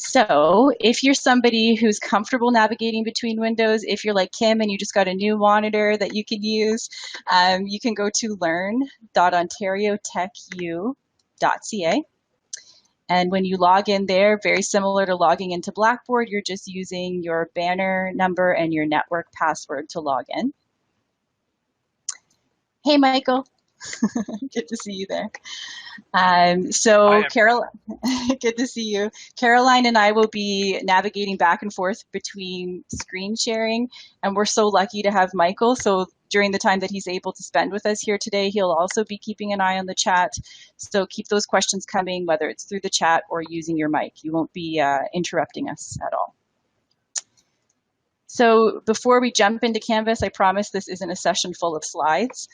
So if you're somebody who's comfortable navigating between windows, if you're like Kim and you just got a new monitor that you can use, you can go to learn.ontariotechu.ca. And when you log in there, very similar to logging into Blackboard, you're just using your banner number and your network password to log in. Hey, Michael. Good to see you there. So Carol, good to see you. Caroline and I will be navigating back and forth between screen sharing, and we're so lucky to have Michael. So during the time that he's able to spend with us here today, he'll also be keeping an eye on the chat. So keep those questions coming, whether it's through the chat or using your mic. You won't be interrupting us at all. So before we jump into Canvas, I promise this isn't a session full of slides.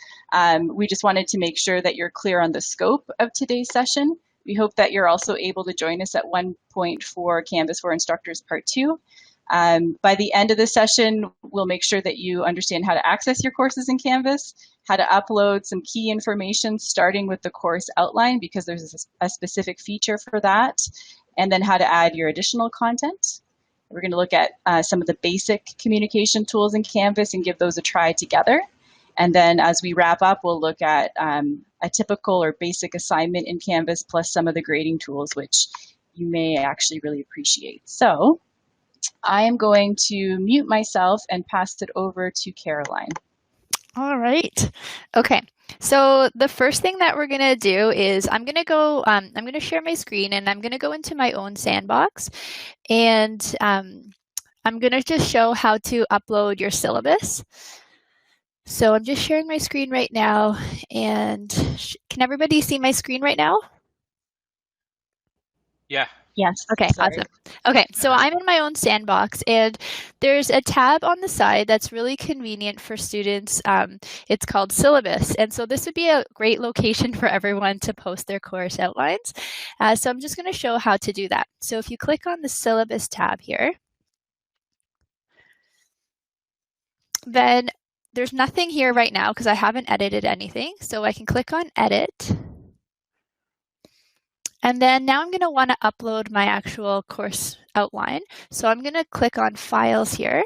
We just wanted to make sure that you're clear on the scope of today's session. We hope that you're also able to join us at one point for Canvas for Instructors Part 2. By the end of the session, we'll make sure that you understand how to access your courses in Canvas, how to upload some key information starting with the course outline because there's a specific feature for that, and then how to add your additional content. We're going to look at some of the basic communication tools in Canvas and give those a try together. And then as we wrap up, we'll look at a typical or basic assignment in Canvas plus some of the grading tools, which you may actually really appreciate. So I am going to mute myself and pass it over to Caroline. All right. Okay. So the first thing that we're going to do is I'm going to share my screen and I'm going to go into my own sandbox, and I'm going to just show how to upload your syllabus. So I'm just sharing my screen right now, and can everybody see my screen right now? Yeah. Yes. Okay, awesome. Okay, so I'm in my own sandbox, and there's a tab on the side that's really convenient for students. It's called Syllabus, and so this would be a great location for everyone to post their course outlines. So I'm just going to show how to do that. So if you click on the Syllabus tab here, then there's nothing here right now because I haven't edited anything. So I can click on Edit. And then now I'm going to want to upload my actual course outline. So I'm going to click on Files here.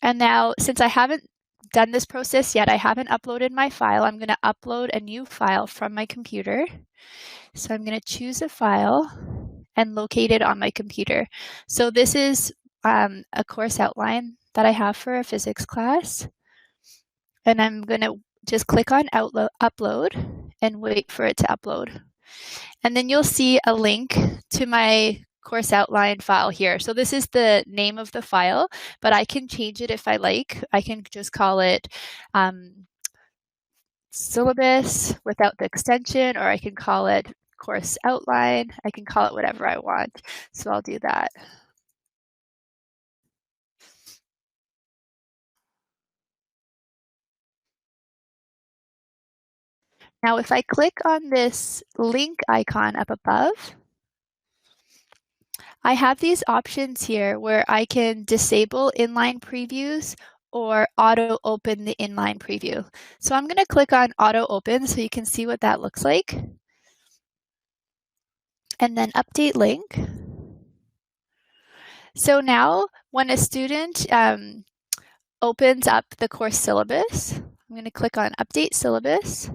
And now, since I haven't done this process yet, I haven't uploaded my file. I'm going to upload a new file from my computer. So I'm going to choose a file and locate it on my computer. So this is a course outline that I have for a physics class. And I'm going to just click on Upload and wait for it to upload. And then you'll see a link to my course outline file here. So this is the name of the file, but I can change it if I like. I can just call it Syllabus without the extension, or I can call it course outline. I can call it whatever I want. So I'll do that. Now, if I click on this link icon up above, I have these options here where I can disable inline previews or auto open the inline preview. So I'm going to click on auto open so you can see what that looks like. And then update link. So now when a student opens up the course syllabus, I'm going to click on update syllabus.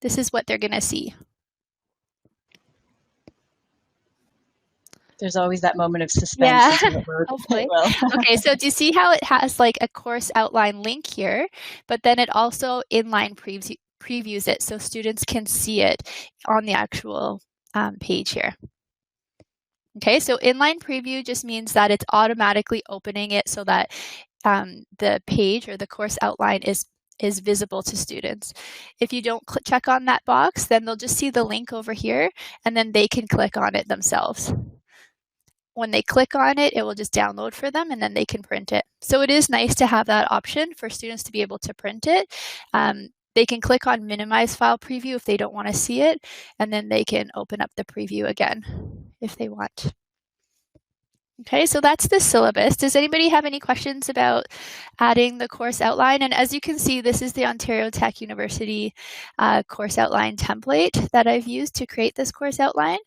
This is what they're going to see. There's always that moment of suspense. Yeah, hopefully. Okay, so do you see how it has like a course outline link here, but then it also inline previews it so students can see it on the actual page here. Okay, so inline preview just means that it's automatically opening it so that the page or the course outline is visible to students. If you don't check on that box, then they'll just see the link over here and then they can click on it themselves. When they click on it, it will just download for them and then they can print it. So it is nice to have that option for students to be able to print it. They can click on minimize file preview if they don't want to see it, and then they can open up the preview again if they want. Okay, so that's the syllabus. Does anybody have any questions about adding the course outline? And as you can see, this is the Ontario Tech University course outline template that I've used to create this course outline.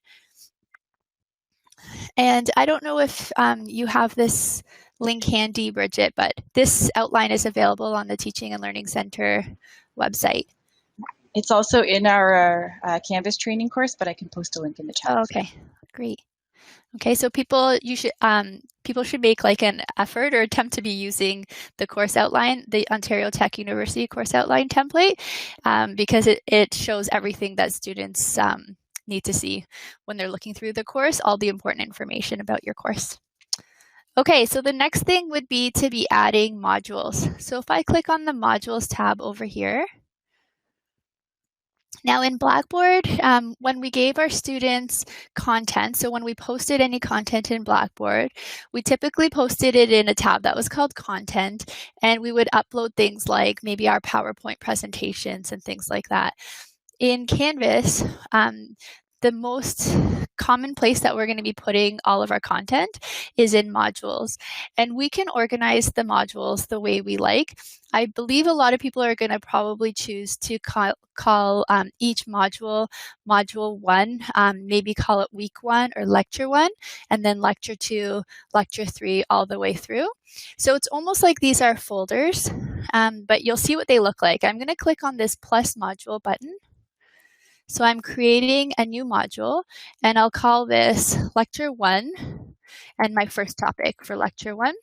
And I don't know if you have this link handy, Bridget, but this outline is available on the Teaching and Learning Center website. It's also in our Canvas training course, but I can post a link in the chat. Oh, okay, great. Okay, so people should make like an effort or attempt to be using the course outline, the Ontario Tech University course outline template, because it shows everything that students need to see when they're looking through the course, all the important information about your course. Okay, so the next thing would be to be adding modules. So if I click on the modules tab over here, now in Blackboard, when we gave our students content, so when we posted any content in Blackboard, we typically posted it in a tab that was called Content, and we would upload things like maybe our PowerPoint presentations and things like that. In Canvas, the most common place that we're going to be putting all of our content is in modules. And we can organize the modules the way we like. I believe a lot of people are going to probably choose to call each module Module 1, maybe call it Week 1 or Lecture 1, and then Lecture 2, Lecture 3, all the way through. So it's almost like these are folders, but you'll see what they look like. I'm going to click on this plus module button. So I'm creating a new module, and I'll call this Lecture 1 and my first topic for Lecture 1.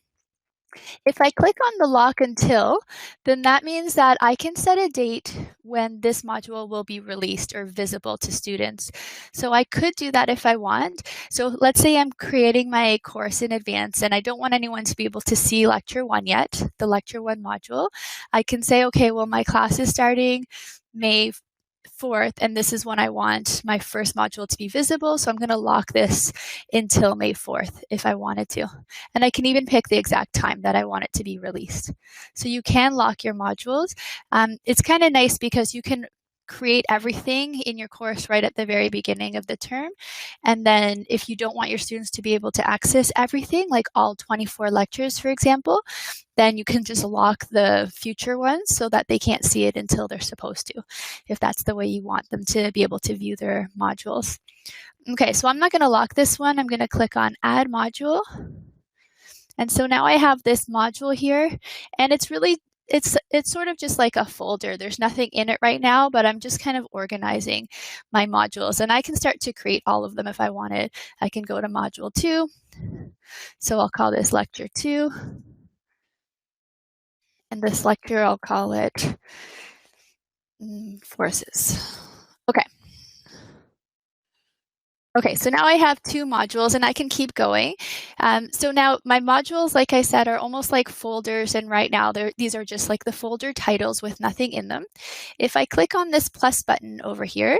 If I click on the lock until, then that means that I can set a date when this module will be released or visible to students. So I could do that if I want. So let's say I'm creating my course in advance and I don't want anyone to be able to see Lecture 1 yet, the Lecture 1 module. I can say, okay, well, my class is starting May 4th, and this is when I want my first module to be visible. So I'm going to lock this until May 4th if I wanted to. And I can even pick the exact time that I want it to be released. So you can lock your modules. It's kind of nice because you can create everything in your course right at the very beginning of the term. And then if you don't want your students to be able to access everything, like all 24 lectures, for example, then you can just lock the future ones so that they can't see it until they're supposed to, if that's the way you want them to be able to view their modules. Okay, so I'm not going to lock this one. I'm going to click on Add Module. And so now I have this module here, and it's sort of just like a folder. There's nothing in it right now, but I'm just kind of organizing my modules, and I can start to create all of them if I wanted. I can go to Module 2. So I'll call this Lecture 2. And this lecture, I'll call it Forces. Okay. Okay, so now I have 2 modules and I can keep going. So now my modules, like I said, are almost like folders, and right now these are just like the folder titles with nothing in them. If I click on this plus button over here,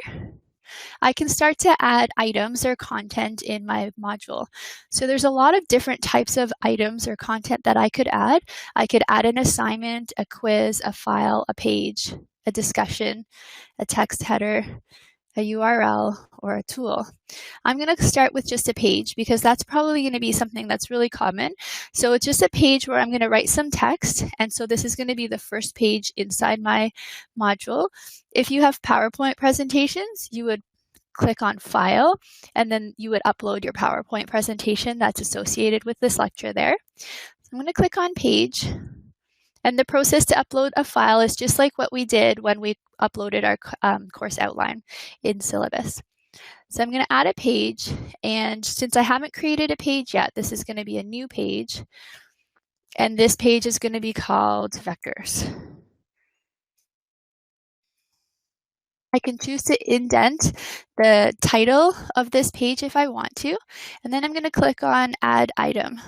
I can start to add items or content in my module. So there's a lot of different types of items or content that I could add. I could add an assignment, a quiz, a file, a page, a discussion, a text header, a URL, or a tool. I'm going to start with just a page because that's probably going to be something that's really common. So it's just a page where I'm going to write some text. And so this is going to be the first page inside my module. If you have PowerPoint presentations, you would click on File, and then you would upload your PowerPoint presentation that's associated with this lecture there. So I'm going to click on Page. And the process to upload a file is just like what we did when we uploaded our course outline in Syllabus. So I'm going to add a page, and since I haven't created a page yet, this is going to be a new page, and this page is going to be called Vectors. I can choose to indent the title of this page if I want to, and then I'm going to click on Add Item.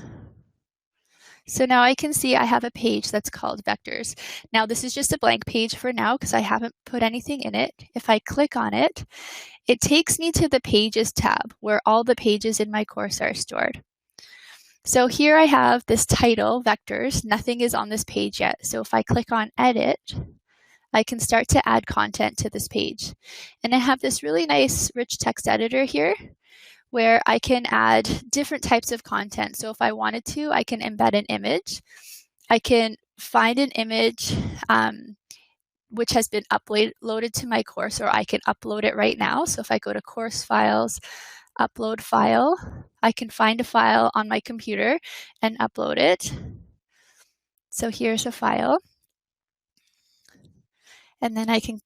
So now I can see I have a page that's called Vectors. Now this is just a blank page for now because I haven't put anything in it. If I click on it, it takes me to the Pages tab where all the pages in my course are stored. So here I have this title, Vectors. Nothing is on this page yet. So if I click on Edit, I can start to add content to this page. And I have this really nice rich text editor here where I can add different types of content. So if I wanted to, I can embed an image. I can find an image which has been uploaded to my course, or I can upload it right now. So if I go to Course Files, upload file. I can find a file on my computer and upload it. So here's a file. And then I can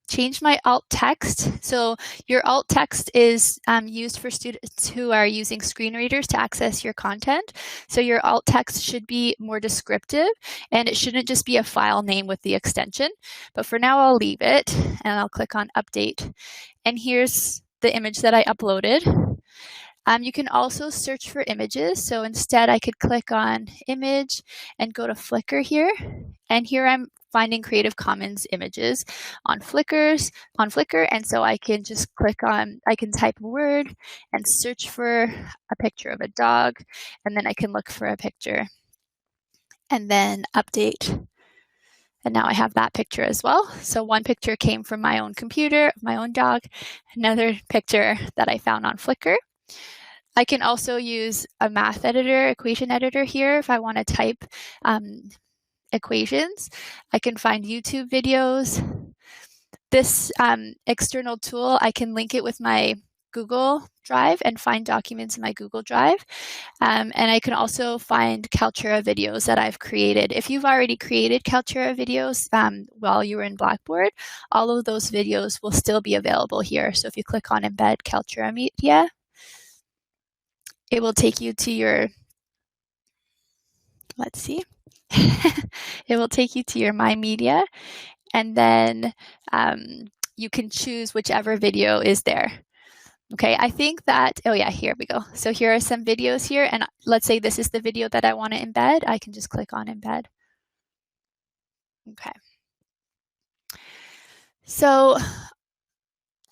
change my alt text. So your alt text is used for students who are using screen readers to access your content. So your alt text should be more descriptive, and it shouldn't just be a file name with the extension. But for now, I'll leave it, and I'll click on Update. And here's the image that I uploaded. You can also search for images. So instead, I could click on Image and go to Flickr here. And here I'm finding Creative Commons images on Flickr. And so I can just click on, I can type a word and search for a picture of a dog. And then I can look for a picture and then update. And now I have that picture as well. So one picture came from my own computer, my own dog, another picture that I found on Flickr. I can also use a math editor, equation editor here if I want to type equations. I can find YouTube videos. This external tool, I can link it with my Google Drive and find documents in my Google Drive. And I can also find Kaltura videos that I've created. If you've already created Kaltura videos while you were in Blackboard, all of those videos will still be available here. So if you click on Embed Kaltura Media, it will take you to your, let's see, it will take you to your My Media, and then you can choose whichever video is there. Okay, I think that, oh yeah, here we go. So here are some videos here, and let's say this is the video that I want to embed. I can just click on Embed. Okay. So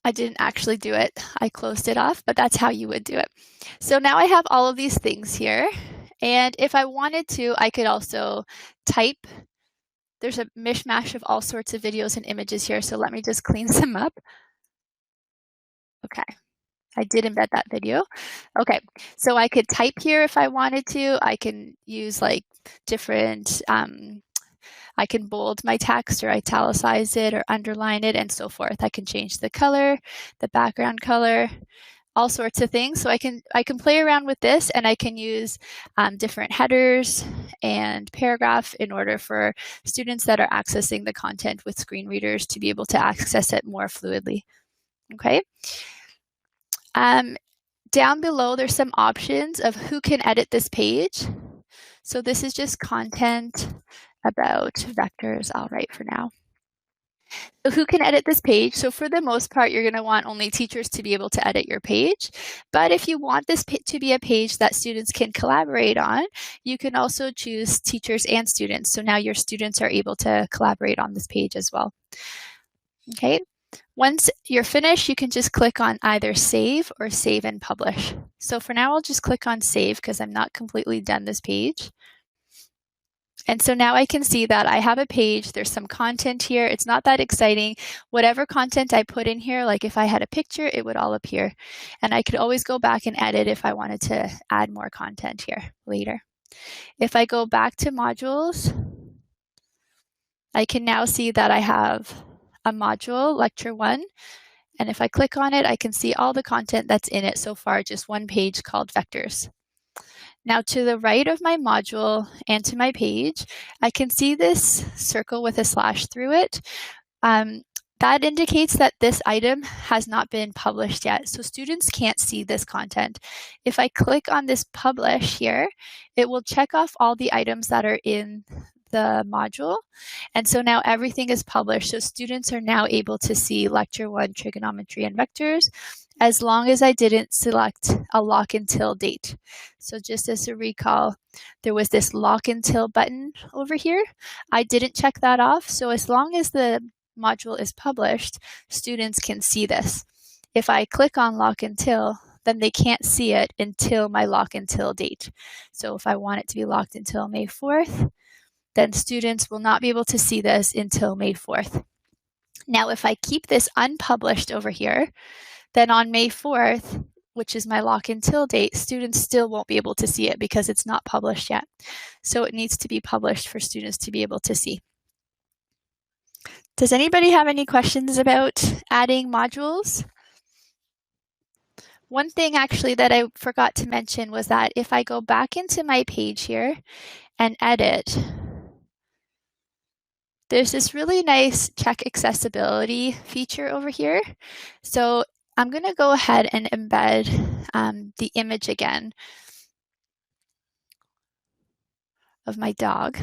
I didn't actually do it. I closed it off, but that's how you would do it. So now I have all of these things here. And if I wanted to, I could also type. There's a mishmash of all sorts of videos and images here. So let me just clean some up. Okay. I did embed that video. Okay. So I could type here if I wanted to. I can use like different, I can bold my text or italicize it or underline it and so forth. I can change the color, the background color, all sorts of things. So I can play around with this, and I can use different headers and paragraph in order for students that are accessing the content with screen readers to be able to access it more fluidly. Okay. Down below, there's some options of who can edit this page. So this is just content about vectors. I'll write for now. So who can edit this page? So for the most part, you're going to want only teachers to be able to edit your page. But if you want this to be a page that students can collaborate on, you can also choose teachers and students. So now your students are able to collaborate on this page as well. Okay. Once you're finished, you can just click on either save or save and publish. So for now, I'll just click on save because I'm not completely done this page. And so now I can see that I have a page. There's some content here. It's not that exciting. Whatever content I put in here, like if I had a picture, it would all appear. And I could always go back and edit if I wanted to add more content here later. If I go back to modules, I can now see that I have a module, Lecture 1. And if I click on it, I can see all the content that's in it so far, just one page called Vectors. Now to the right of my module and to my page, I can see this circle with a slash through it. That indicates that this item has not been published yet, so students can't see this content. If I click on this publish here, it will check off all the items that are in the module. And so now everything is published. So students are now able to see Lecture 1, Trigonometry and Vectors, as long as I didn't select a lock until date. So just as a recall, there was this lock until button over here. I didn't check that off. So as long as the module is published, students can see this. If I click on lock until, then they can't see it until my lock until date. So if I want it to be locked until May 4th, then students will not be able to see this until May 4th. Now, if I keep this unpublished over here, then on May 4th, which is my lock until date, students still won't be able to see it because it's not published yet. So it needs to be published for students to be able to see. Does anybody have any questions about adding modules? One thing actually that I forgot to mention was that if I go back into my page here and edit, there's this really nice check accessibility feature over here. So I'm going to go ahead and embed the image again of my dog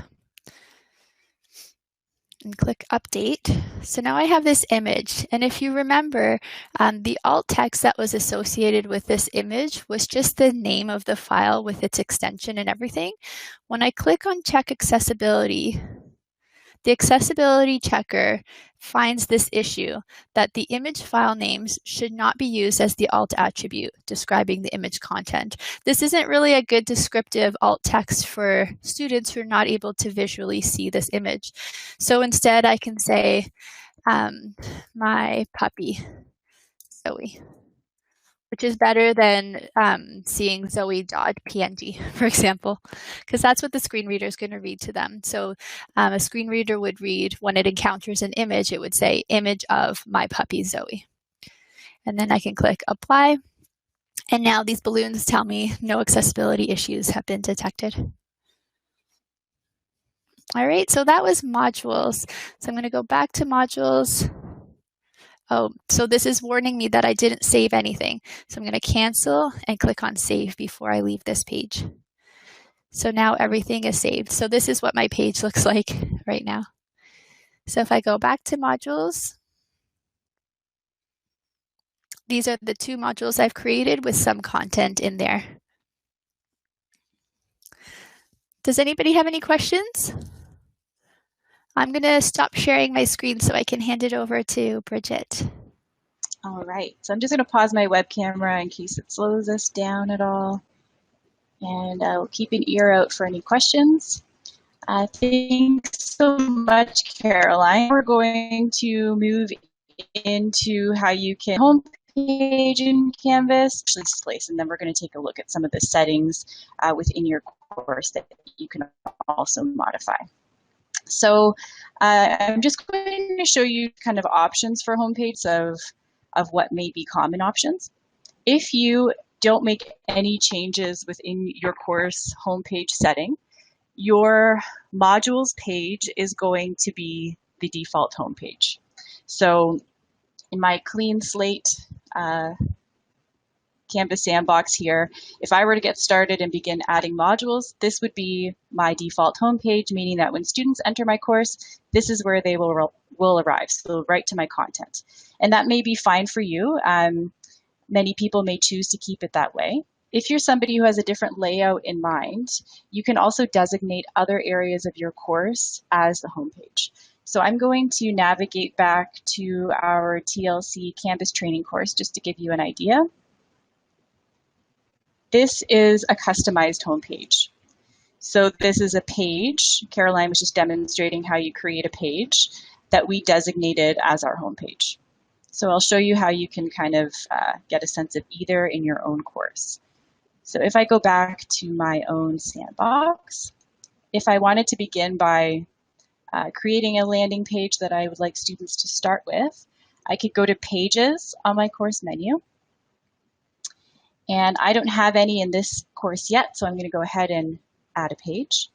and click update. So now I have this image, and if you remember, the alt text that was associated with this image was just the name of the file with its extension and everything. When I click on check accessibility, the accessibility checker finds this issue that the image file names should not be used as the alt attribute describing the image content. This isn't really a good descriptive alt text for students who are not able to visually see this image. So instead I can say, my puppy, Zoe, which is better than seeing Zoe.png, for example, because that's what the screen reader is going to read to them. So a screen reader would read, when it encounters an image, it would say, image of my puppy, Zoe. And then I can click apply. And now these balloons tell me no accessibility issues have been detected. All right, so that was modules. So I'm going to go back to modules. Oh, so this is warning me that I didn't save anything. So I'm going to cancel and click on save before I leave this page. So now everything is saved. So this is what my page looks like right now. So if I go back to modules, these are the two modules I've created with some content in there. Does anybody have any questions? I'm going to stop sharing my screen so I can hand it over to Bridget. All right, so I'm just going to pause my web camera in case it slows us down at all. And I'll keep an ear out for any questions. Thanks so much, Caroline. We're going to move into how you can homepage in Canvas, this place, and then we're going to take a look at some of the settings within your course that you can also modify. So I'm just going to show you kind of options for homepage of what may be common options. If you don't make any changes within your course homepage setting, your modules page is going to be the default homepage. So in my clean slate Canvas sandbox here, if I were to get started and begin adding modules, this would be my default homepage, meaning that when students enter my course, this is where they will arrive, so right to my content. And that may be fine for you. Many people may choose to keep it that way. If you're somebody who has a different layout in mind, you can also designate other areas of your course as the homepage. So I'm going to navigate back to our TLC Canvas training course just to give you an idea. This is a customized homepage. So this is a page. Caroline was just demonstrating how you create a page that we designated as our homepage. So I'll show you how you can kind of get a sense of either in your own course. So if I go back to my own sandbox, if I wanted to begin by creating a landing page that I would like students to start with, I could go to Pages on my course menu. And I don't have any in this course yet, so I'm going to go ahead and add a page.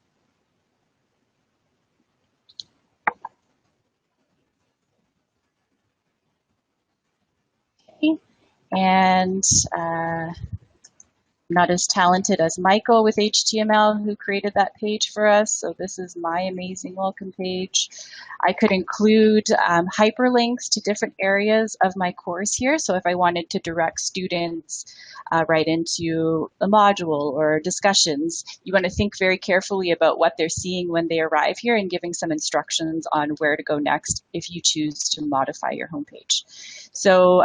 Okay. And not as talented as Michael with HTML who created that page for us. So this is my amazing welcome page. I could include hyperlinks to different areas of my course here. So if I wanted to direct students right into a module or discussions, you want to think very carefully about what they're seeing when they arrive here and giving some instructions on where to go next if you choose to modify your homepage. So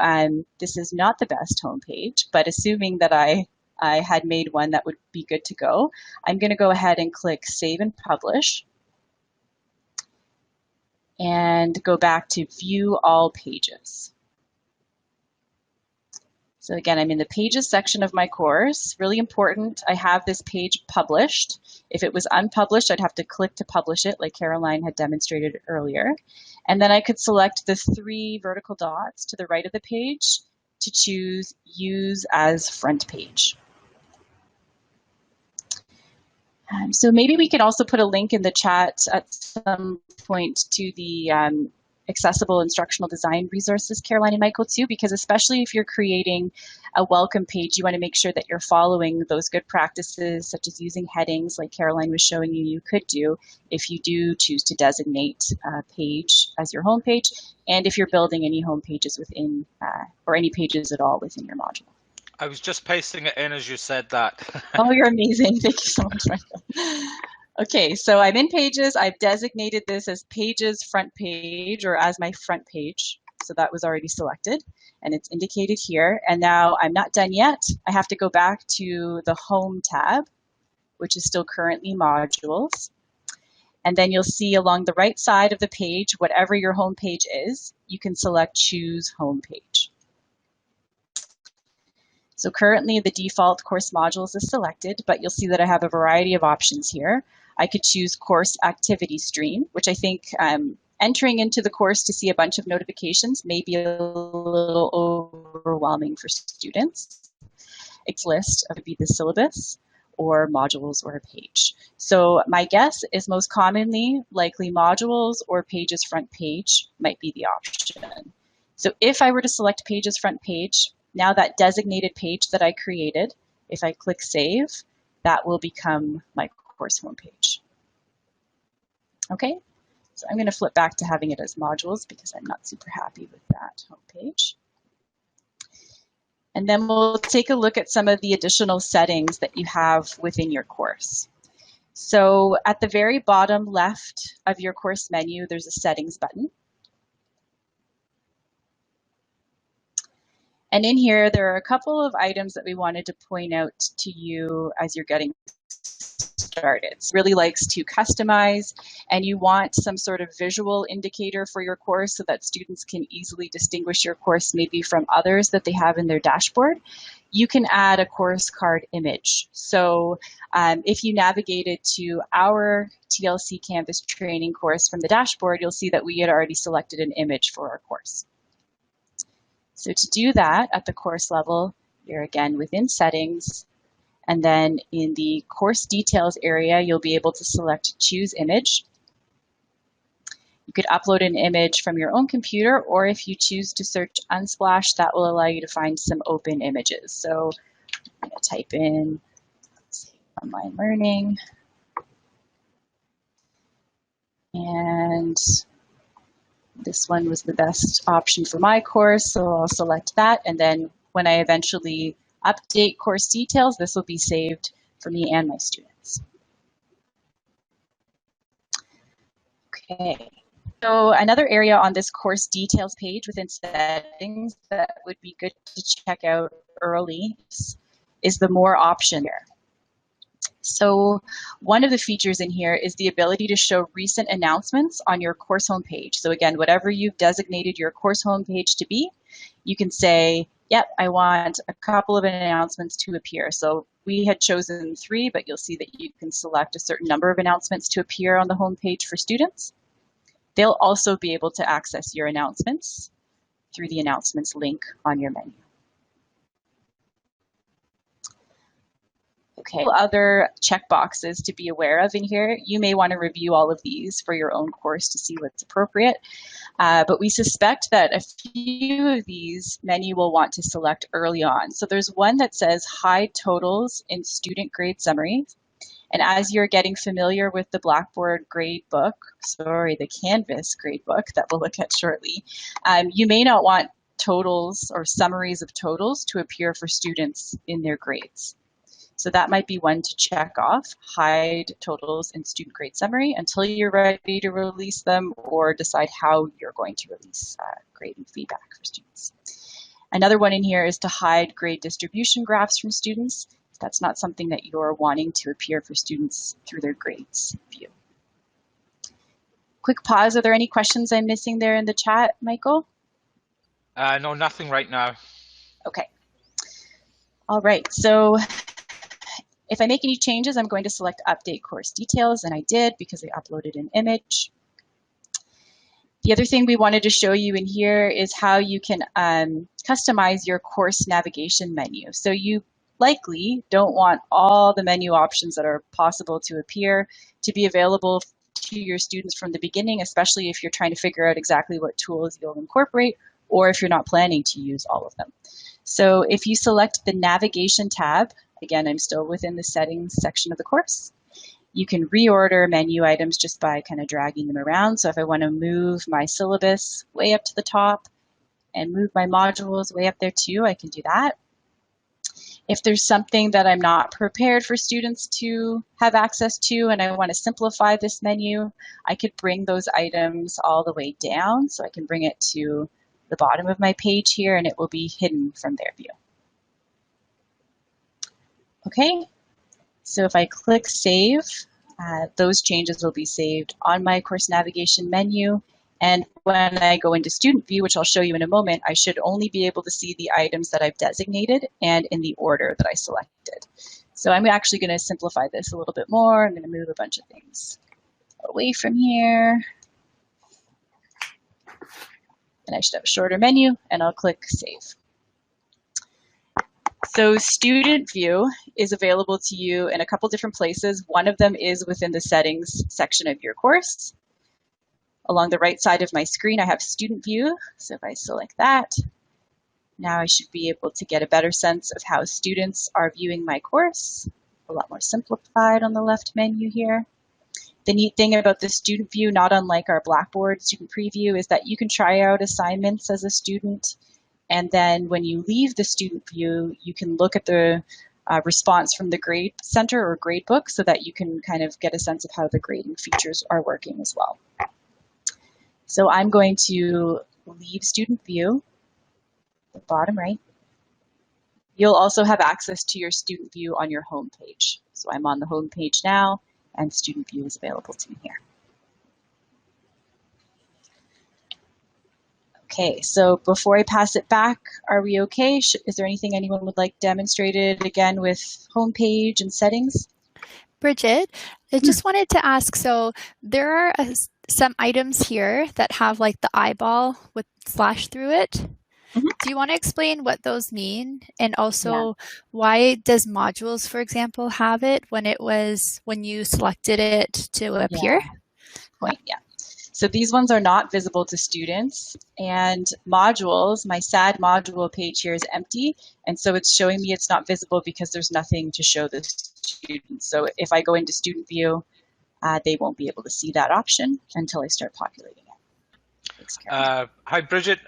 this is not the best homepage, but assuming that I had made one that would be good to go, I'm going to go ahead and click Save and Publish and go back to View All Pages. So again, I'm in the Pages section of my course. Really important, I have this page published. If it was unpublished, I'd have to click to publish it, like Caroline had demonstrated earlier. And then I could select the 3 vertical dots to the right of the page to choose Use as Front Page. So maybe we could also put a link in the chat at some point to the accessible instructional design resources, Caroline and Michael, too, because especially if you're creating a welcome page, you want to make sure that you're following those good practices, such as using headings like Caroline was showing you could do if you do choose to designate a page as your home page, and if you're building any home pages within, or any pages at all within your module. I was just pasting it in as you said that. Oh, you're amazing. Thank you so much, Michael. Okay, so I'm in Pages. I've designated this as Pages Front Page, or as my front page. So that was already selected, and it's indicated here. And now I'm not done yet. I have to go back to the Home tab, which is still currently Modules. And then you'll see along the right side of the page, whatever your home page is, you can select Choose Home Page. So currently the default course modules is selected, but you'll see that I have a variety of options here. I could choose Course Activity Stream, which I think entering into the course to see a bunch of notifications may be a little overwhelming for students. Its list would be the syllabus or modules or a page. So my guess is most commonly likely modules or Pages Front Page might be the option. So if I were to select Pages Front Page, now that designated page that I created, if I click Save, that will become my course homepage. Okay, so I'm going to flip back to having it as modules because I'm not super happy with that homepage. And then we'll take a look at some of the additional settings that you have within your course. So at the very bottom left of your course menu, there's a Settings button. And in here, there are a couple of items that we wanted to point out to you as you're getting started. It really likes to customize, and you want some sort of visual indicator for your course so that students can easily distinguish your course maybe from others that they have in their dashboard. You can add a course card image. So if you navigated to our TLC Canvas training course from the dashboard, you'll see that we had already selected an image for our course. So to do that at the course level, you're again within Settings, and then in the Course Details area, you'll be able to select Choose Image. You could upload an image from your own computer, or if you choose to search Unsplash, that will allow you to find some open images. So I'm going to type in, let's see, online learning, and this one was the best option for my course, so I'll select that. And then when I eventually update course details, this will be saved for me and my students. Okay, so another area on this course details page within settings that would be good to check out early is the More option here. So one of the features in here is the ability to show recent announcements on your course homepage. So again, whatever you've designated your course homepage to be, you can say, yep, I want a couple of announcements to appear. So we had chosen 3, but you'll see that you can select a certain number of announcements to appear on the homepage for students. They'll also be able to access your announcements through the announcements link on your menu. Okay, other checkboxes to be aware of in here. You may want to review all of these for your own course to see what's appropriate, but we suspect that a few of these many will want to select early on. So there's one that says hide totals in student grade summaries. And as you're getting familiar with the Blackboard gradebook, the Canvas gradebook that we'll look at shortly, you may not want totals or summaries of totals to appear for students in their grades. So that might be one to check off, hide totals in student grade summary until you're ready to release them or decide how you're going to release grading feedback for students. Another one in here is to hide grade distribution graphs from students. If that's not something that you're wanting to appear for students through their grades view. Quick pause, are there any questions I'm missing there in the chat, Michael? No, nothing right now. Okay. All right, so if I make any changes, I'm going to select Update Course Details, and I did because I uploaded an image. The other thing we wanted to show you in here is how you can customize your course navigation menu. So you likely don't want all the menu options that are possible to appear to be available to your students from the beginning, especially if you're trying to figure out exactly what tools you'll incorporate or if you're not planning to use all of them. So if you select the navigation tab, again, I'm still within the settings section of the course, you can reorder menu items just by kind of dragging them around. So if I want to move my syllabus way up to the top and move my modules way up there too, I can do that. If there's something that I'm not prepared for students to have access to and I want to simplify this menu, I could bring those items all the way down. So I can bring it to the bottom of my page here and it will be hidden from their view. Okay, so if I click Save, those changes will be saved on my course navigation menu. And when I go into student view, which I'll show you in a moment, I should only be able to see the items that I've designated and in the order that I selected. So I'm actually going to simplify this a little bit more. I'm going to move a bunch of things away from here. And I should have a shorter menu, and I'll click Save. So student view is available to you in a couple different places. One of them is within the settings section of your course. Along the right side of my screen, I have student view. So if I select that, now I should be able to get a better sense of how students are viewing my course. A lot more simplified on the left menu here. The neat thing about the student view, not unlike our Blackboard student preview, is that you can try out assignments as a student. And then when you leave the student view, you can look at the response from the grade center or grade book so that you can kind of get a sense of how the grading features are working as well. So I'm going to leave student view, the bottom right. You'll also have access to your student view on your home page. So I'm on the home page now and student view is available to me here. Okay, so before I pass it back, are we okay? Is there anything anyone would like demonstrated again with homepage and settings? Bridget, I just wanted to ask, so there are some items here that have like the eyeball with slash through it. Mm-hmm. Do you want to explain what those mean? And also why does modules, for example, have it when you selected it to appear? Yeah. So these ones are not visible to students, and modules, my SAD module page here is empty, and so it's showing me it's not visible because there's nothing to show the students. So if I go into student view, they won't be able to see that option until I start populating it. Thanks, hi, Bridget.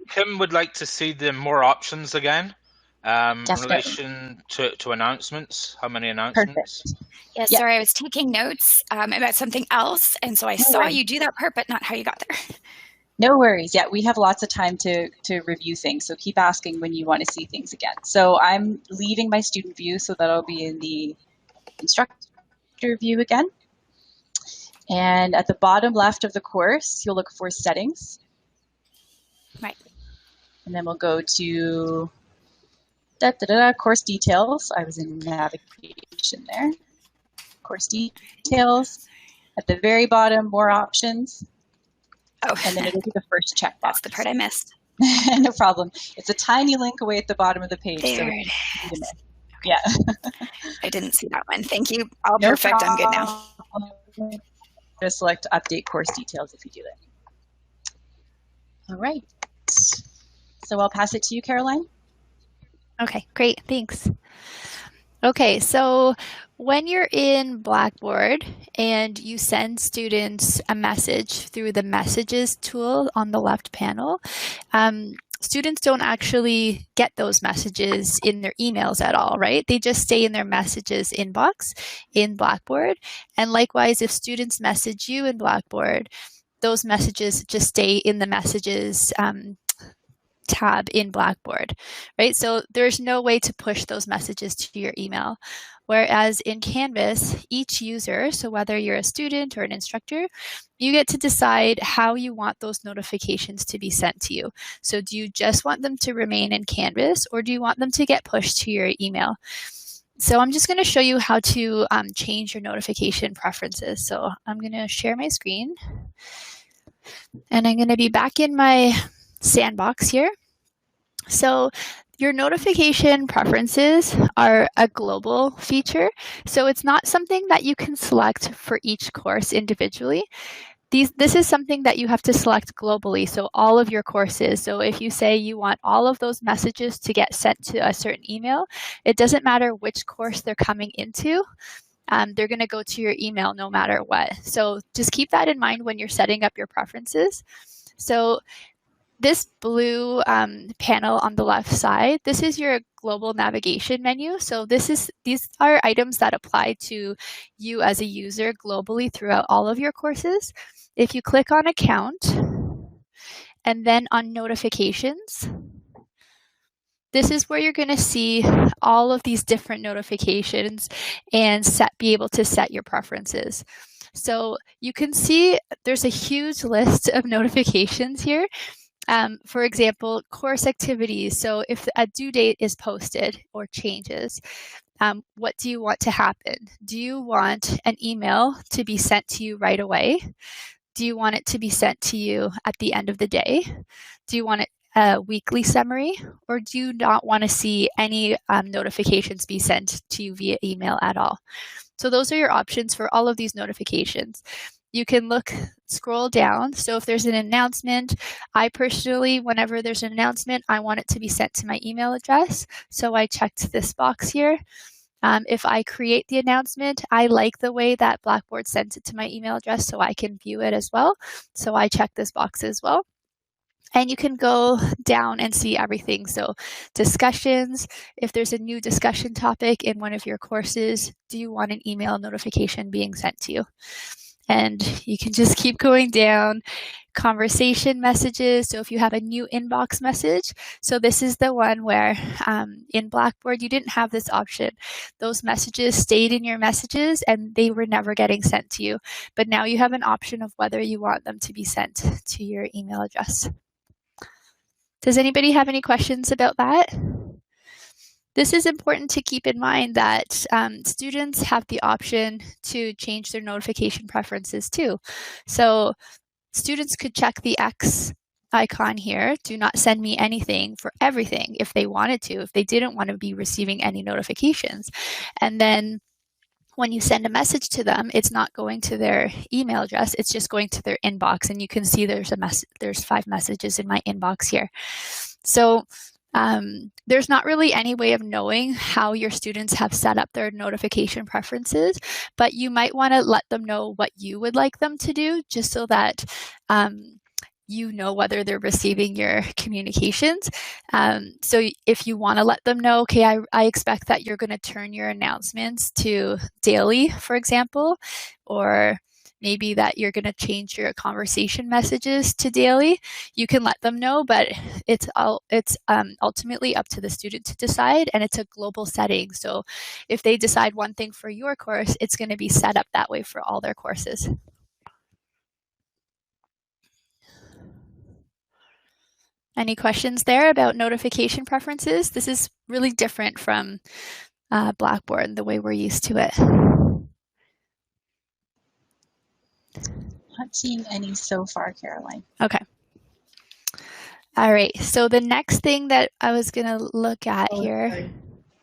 Kim would like to see the more options again in relation to announcements. How many announcements? Perfect. Yeah, sorry, I was taking notes about something else, and so I saw you do that part, but not how you got there. No worries. Yeah, we have lots of time to review things, so keep asking when you want to see things again. So I'm leaving my student view, so that'll be in the instructor view again. And at the bottom left of the course, you'll look for settings. Right. And then we'll go to course details. I was in navigation there. Course details. At the very bottom, more options. Oh. And then it'll be the first checkbox. That's the part I missed. No problem. It's a tiny link away at the bottom of the page. There so it is. Okay. Yeah. I didn't see that one. Thank you. All no perfect. Problem. I'm good now. Just select update course details if you do that. All right. So I'll pass it to you, Caroline. Okay, great. Thanks. Okay, so when you're in Blackboard and you send students a message through the Messages tool on the left panel, students don't actually get those messages in their emails at all, right? They just stay in their messages inbox in Blackboard. And likewise, if students message you in Blackboard, those messages just stay in the Messages tab in Blackboard, right? So there's no way to push those messages to your email. Whereas in Canvas, each user, so whether you're a student or an instructor, you get to decide how you want those notifications to be sent to you. So do you just want them to remain in Canvas, or do you want them to get pushed to your email? So I'm just going to show you how to change your notification preferences. So I'm going to share my screen. And I'm going to be back in my sandbox here. So your notification preferences are a global feature. So it's not something that you can select for each course individually. This is something that you have to select globally, so all of your courses. So if you say you want all of those messages to get sent to a certain email, it doesn't matter which course they're coming into. They're going to go to your email no matter what. So just keep that in mind when you're setting up your preferences. So this blue panel on the left side, this is your global navigation menu. So these are items that apply to you as a user globally throughout all of your courses. If you click on Account and then on Notifications, this is where you're going to see all of these different notifications and be able to set your preferences. So you can see there's a huge list of notifications here. For example, course activities. So if a due date is posted or changes, what do you want to happen? Do you want an email to be sent to you right away? Do you want it to be sent to you at the end of the day? Do you want a weekly summary? Or do you not want to see any notifications be sent to you via email at all? So those are your options for all of these notifications. You can scroll down. So if there's an announcement, I personally, whenever there's an announcement, I want it to be sent to my email address. So I checked this box here. If I create the announcement, I like the way that Blackboard sends it to my email address so I can view it as well. So I check this box as well. And you can go down and see everything. So discussions, if there's a new discussion topic in one of your courses, do you want an email notification being sent to you? And you can just keep going down. Conversation messages. So if you have a new inbox message, so this is the one where in Blackboard, you didn't have this option. Those messages stayed in your messages and they were never getting sent to you. But now you have an option of whether you want them to be sent to your email address. Does anybody have any questions about that? This is important to keep in mind that students have the option to change their notification preferences too. So students could check the X icon here, do not send me anything, for everything if they wanted to, if they didn't want to be receiving any notifications. And then when you send a message to them, it's not going to their email address, it's just going to their inbox. And you can see there's 5 messages in my inbox here. So there's not really any way of knowing how your students have set up their notification preferences, but you might want to let them know what you would like them to do, just so that you know whether they're receiving your communications. So if you want to let them know, okay, I expect that you're going to turn your announcements to daily, for example, or maybe that you're going to change your conversation messages to daily, you can let them know, but it's ultimately up to the student to decide, and it's a global setting. So if they decide one thing for your course, it's going to be set up that way for all their courses. Any questions there about notification preferences? This is really different from Blackboard and the way we're used to it. Not seeing any so far, Caroline. Okay. All right. So the next thing that I was going to look at here. Sorry.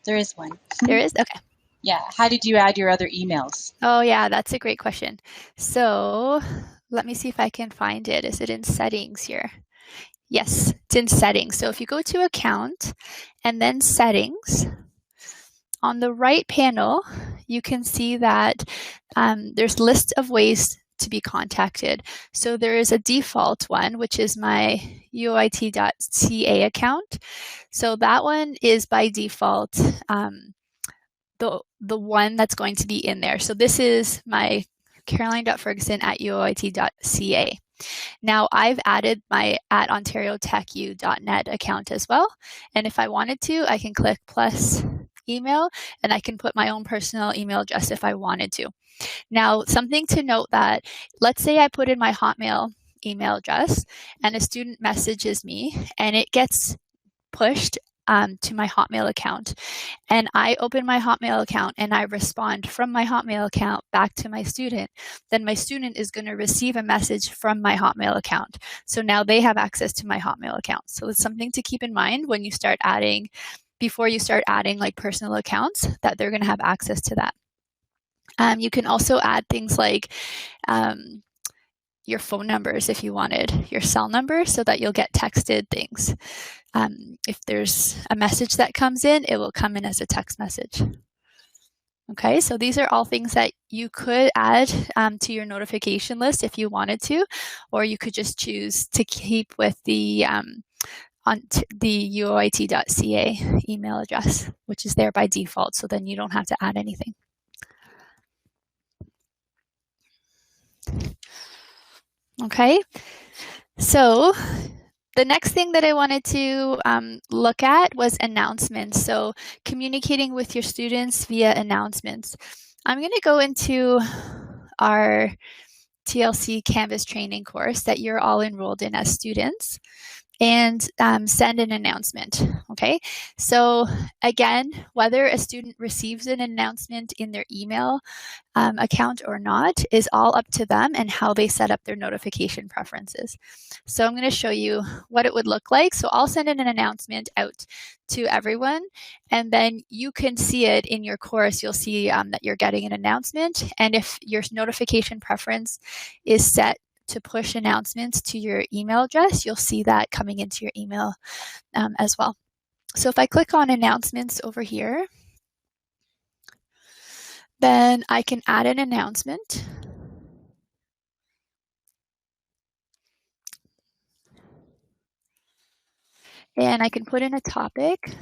There is one. There is? Okay. Yeah. How did you add your other emails? Oh, yeah. That's a great question. So let me see if I can find it. Is it in settings here? Yes, it's in settings. So if you go to account and then settings, on the right panel, you can see that there's lists of ways to be contacted. So there is a default one, which is my uoit.ca account. So that one is by default the one that's going to be in there. So this is my caroline.ferguson@uoit.ca. Now I've added my @ontariotechu.net account as well. And if I wanted to, I can click plus email and I can put my own personal email address if I wanted to. Now, something to note that, let's say I put in my Hotmail email address and a student messages me and it gets pushed to my Hotmail account, and I open my Hotmail account and I respond from my Hotmail account back to my student, then my student is going to receive a message from my Hotmail account. So now they have access to my Hotmail account. So it's something to keep in mind when you start adding, before you start adding like personal accounts, that they're going to have access to that. You can also add things like your phone numbers if you wanted, your cell number, so that you'll get texted things. If there's a message that comes in, it will come in as a text message. Okay, so these are all things that you could add to your notification list if you wanted to, or you could just choose to keep with the uoit.ca email address, which is there by default, so then you don't have to add anything. Okay, so the next thing that I wanted to look at was announcements. So communicating with your students via announcements. I'm going to go into our TLC Canvas training course that you're all enrolled in as students, and send an announcement. Okay, so again, whether a student receives an announcement in their email account or not is all up to them and how they set up their notification preferences. So I'm going to show you what it would look like. So I'll send an announcement out to everyone, and then you can see it in your course. You'll see that you're getting an announcement, and if your notification preference is set to push announcements to your email address, you'll see that coming into your email as well. So if I click on announcements over here, then I can add an announcement. And I can put in a topic.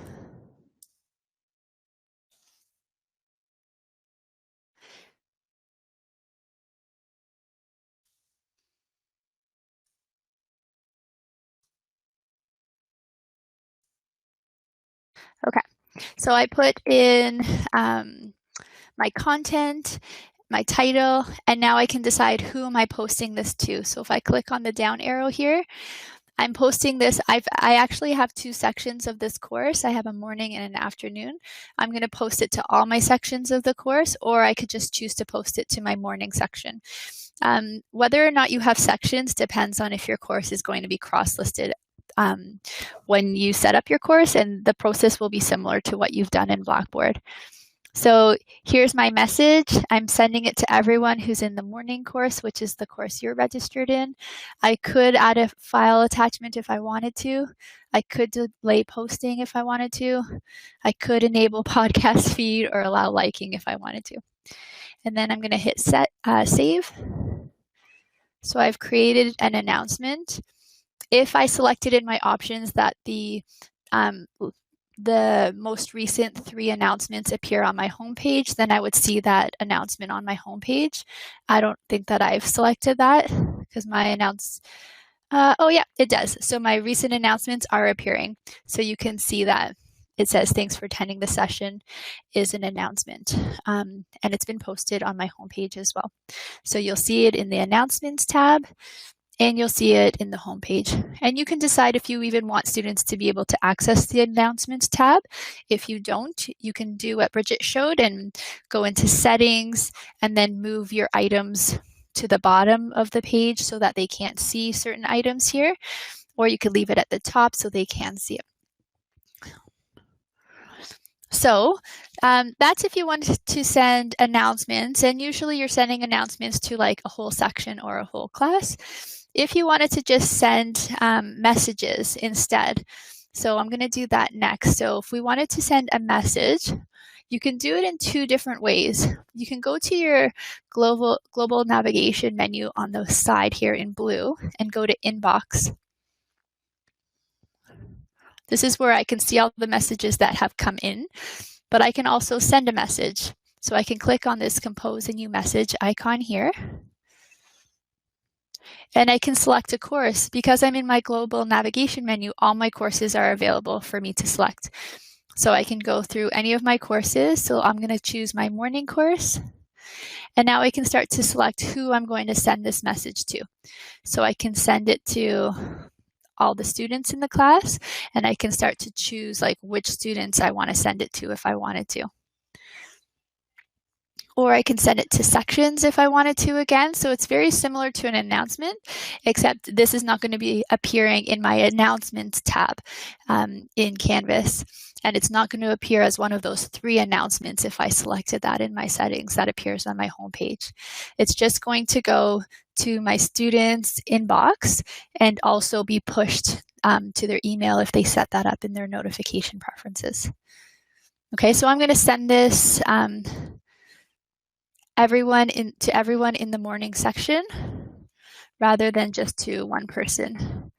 Okay, so I put in my content, my title, and now I can decide who am I posting this to. So if I click on the down arrow here, I'm posting this. I actually have two sections of this course. I have a morning and an afternoon. I'm going to post it to all my sections of the course, or I could just choose to post it to my morning section. Whether or not you have sections depends on if your course is going to be cross-listed when you set up your course, and the process will be similar to what you've done in Blackboard. So here's my message. I'm sending it to everyone who's in the morning course, which is the course you're registered in. I could add a file attachment if I wanted to. I could delay posting if I wanted to. I could enable podcast feed or allow liking if I wanted to. And then I'm going to hit save. So I've created an announcement. If I selected in my options that the most recent 3 announcements appear on my homepage, then I would see that announcement on my homepage. I don't think that I've selected that because my oh yeah, it does. So my recent announcements are appearing. So you can see that it says thanks for attending the session is an announcement. And it's been posted on my homepage as well. So you'll see it in the announcements tab, and you'll see it in the homepage. And you can decide if you even want students to be able to access the announcements tab. If you don't, you can do what Bridget showed and go into settings and then move your items to the bottom of the page so that they can't see certain items here, or you could leave it at the top so they can see it. So that's if you wanted to send announcements, and usually you're sending announcements to like a whole section or a whole class. If you wanted to just send messages instead, so I'm going to do that next. So if we wanted to send a message, you can do it in 2 different ways. You can go to your global navigation menu on the side here in blue and go to Inbox. This is where I can see all the messages that have come in, but I can also send a message. So I can click on this Compose a New Message icon here. And I can select a course. Because I'm in my global navigation menu, all my courses are available for me to select. So I can go through any of my courses. So I'm going to choose my morning course. And now I can start to select who I'm going to send this message to. So I can send it to all the students in the class, and I can start to choose like which students I want to send it to if I wanted to. Or I can send it to sections if I wanted to again. So it's very similar to an announcement, except this is not going to be appearing in my announcements tab in Canvas. And it's not going to appear as one of those 3 announcements if I selected that in my settings that appears on my homepage. It's just going to go to my students' inbox and also be pushed to their email if they set that up in their notification preferences. Okay, so I'm going to send this everyone in the morning section rather than just to one person.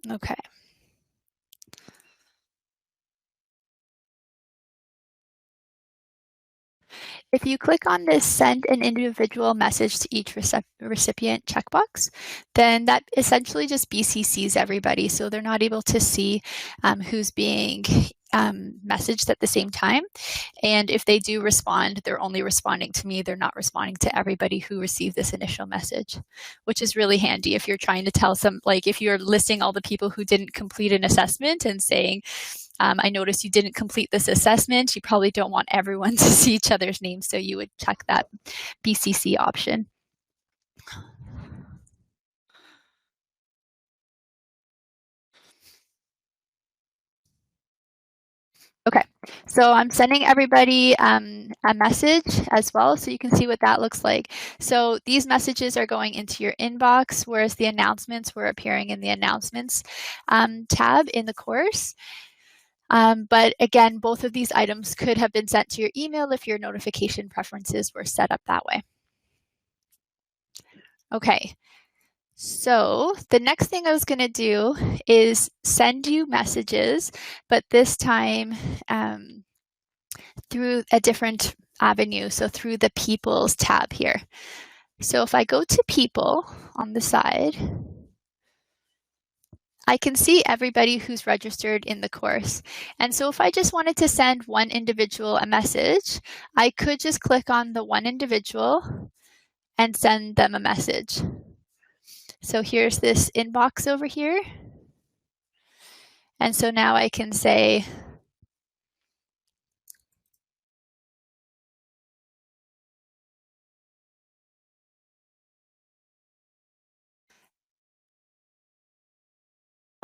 Okay. If you click on this send an individual message to each recipient checkbox, then that essentially just BCCs everybody. So they're not able to see who's being messaged at the same time. And if they do respond, they're only responding to me. They're not responding to everybody who received this initial message, which is really handy if you're trying to tell some, like if you're listing all the people who didn't complete an assessment and saying, I noticed you didn't complete this assessment. You probably don't want everyone to see each other's names, so you would check that BCC option. Okay, so I'm sending everybody a message as well, so you can see what that looks like. So these messages are going into your inbox, whereas the announcements were appearing in the announcements tab in the course. But again, both of these items could have been sent to your email if your notification preferences were set up that way. Okay, so the next thing I was going to do is send you messages, but this time through a different avenue, so through the People's tab here. So if I go to People on the side, I can see everybody who's registered in the course. And so if I just wanted to send one individual a message, I could just click on the one individual and send them a message. So here's this inbox over here. And so now I can say,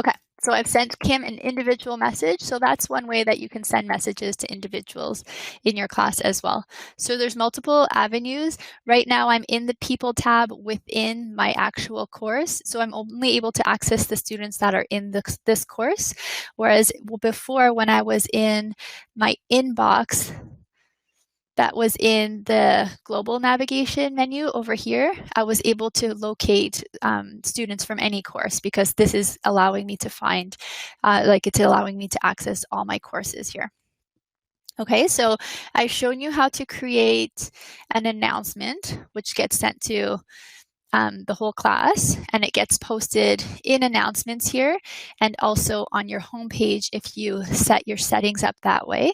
okay, so I've sent Kim an individual message. So that's one way that you can send messages to individuals in your class as well. So there's multiple avenues. Right now I'm in the People tab within my actual course. So I'm only able to access the students that are in this course. Whereas before, when I was in my inbox, that was in the global navigation menu over here, I was able to locate students from any course because this is allowing me to find, it's allowing me to access all my courses here. Okay, so I've shown you how to create an announcement, which gets sent to the whole class, and it gets posted in announcements here and also on your homepage if you set your settings up that way.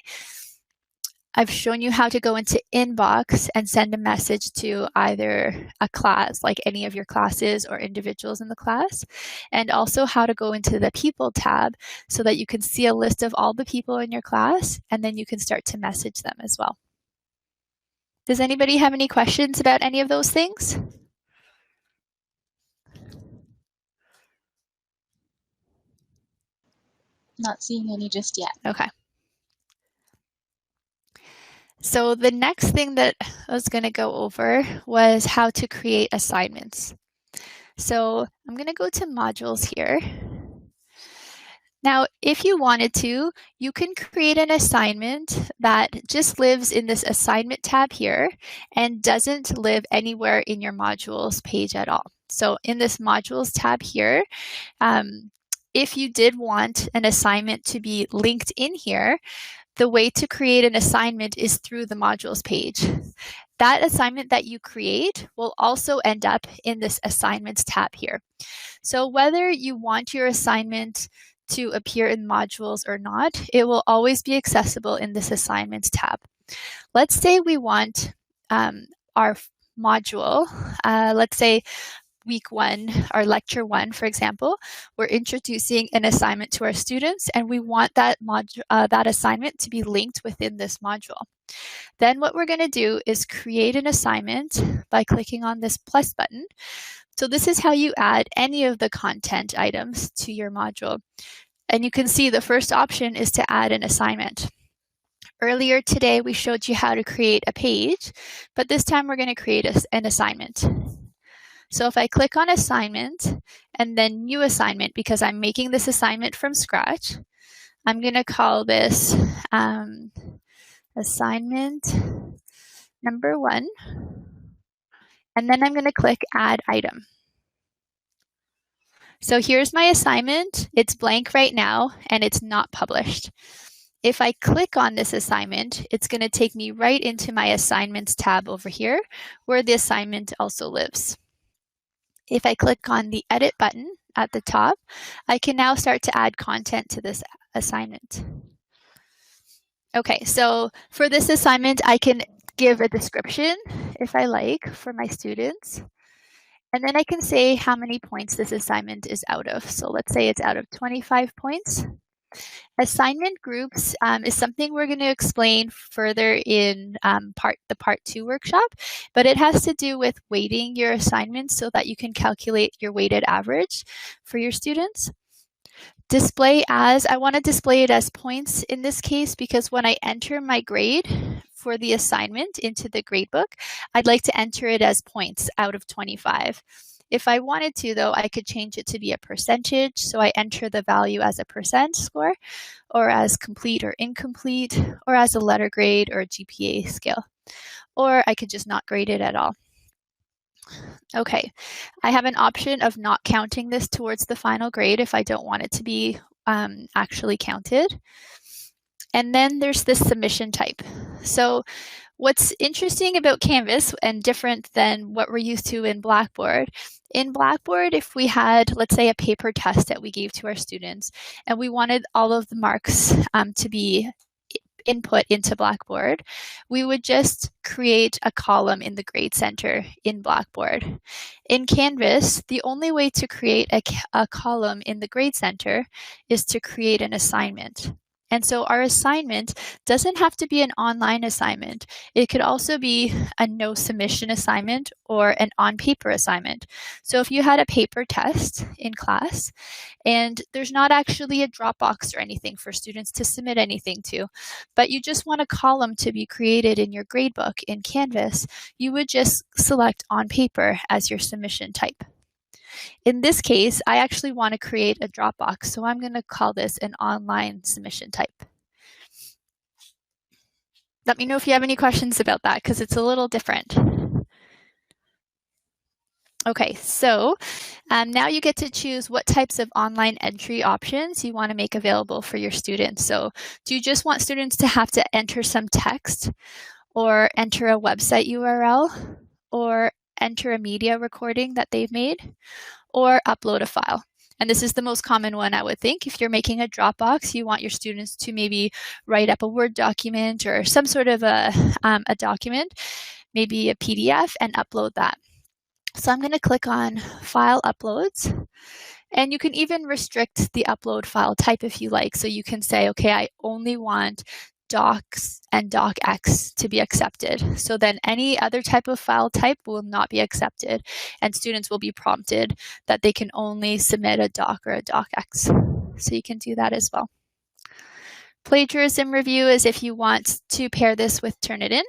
I've shown you how to go into inbox and send a message to either a class, like any of your classes or individuals in the class, and also how to go into the People tab so that you can see a list of all the people in your class, and then you can start to message them as well. Does anybody have any questions about any of those things? Not seeing any just yet. Okay. So the next thing that I was going to go over was how to create assignments. So I'm going to go to modules here. Now, if you wanted to, you can create an assignment that just lives in this assignment tab here and doesn't live anywhere in your modules page at all. So in this modules tab here, if you did want an assignment to be linked in here, the way to create an assignment is through the modules page. That assignment that you create will also end up in this assignments tab here. So whether you want your assignment to appear in modules or not, it will always be accessible in this assignments tab. Let's say we want our module, let's say week 1 or lecture 1, for example, we're introducing an assignment to our students, and we want that assignment to be linked within this module. Then what we're going to do is create an assignment by clicking on this plus button. So this is how you add any of the content items to your module. And you can see the first option is to add an assignment. Earlier today, we showed you how to create a page, but this time we're going to create an assignment. So if I click on assignment and then new assignment, because I'm making this assignment from scratch, I'm going to call this assignment number 1. And then I'm going to click add item. So here's my assignment. It's blank right now and it's not published. If I click on this assignment, it's going to take me right into my assignments tab over here, where the assignment also lives. If I click on the edit button at the top, I can now start to add content to this assignment. Okay, so for this assignment, I can give a description if I like for my students. And then I can say how many points this assignment is out of. So let's say it's out of 25 points. Assignment groups is something we're going to explain further in the part 2 workshop, but it has to do with weighting your assignments so that you can calculate your weighted average for your students. Display as, I want to display it as points in this case because when I enter my grade for the assignment into the gradebook, I'd like to enter it as points out of 25. If I wanted to, though, I could change it to be a percentage. So I enter the value as a % score, or as complete or incomplete, or as a letter grade or a GPA scale. Or I could just not grade it at all. Okay, I have an option of not counting this towards the final grade if I don't want it to be actually counted. And then there's this submission type. So what's interesting about Canvas and different than what we're used to in Blackboard, if we had, let's say, a paper test that we gave to our students and we wanted all of the marks to be input into Blackboard, we would just create a column in the Grade Center in Blackboard. In Canvas, the only way to create a column in the Grade Center is to create an assignment. And so our assignment doesn't have to be an online assignment. It could also be a no submission assignment or an on-paper assignment. So if you had a paper test in class and there's not actually a Dropbox or anything for students to submit anything to, but you just want a column to be created in your gradebook in Canvas, you would just select on paper as your submission type. In this case, I actually want to create a Dropbox, so I'm going to call this an online submission type. Let me know if you have any questions about that, because it's a little different. Okay, so now you get to choose what types of online entry options you want to make available for your students. So do you just want students to have to enter some text, or enter a website URL, or enter a media recording that they've made, or upload a file? And this is the most common one, I would think. If you're making a Dropbox, you want your students to maybe write up a Word document or some sort of a document, maybe a PDF, and upload that. So I'm going to click on File Uploads. And you can even restrict the upload file type if you like. So you can say, okay, I only want docs and docx to be accepted. So then any other type of file type will not be accepted, and students will be prompted that they can only submit a doc or a docx. So you can do that as well. Plagiarism review is if you want to pair this with Turnitin.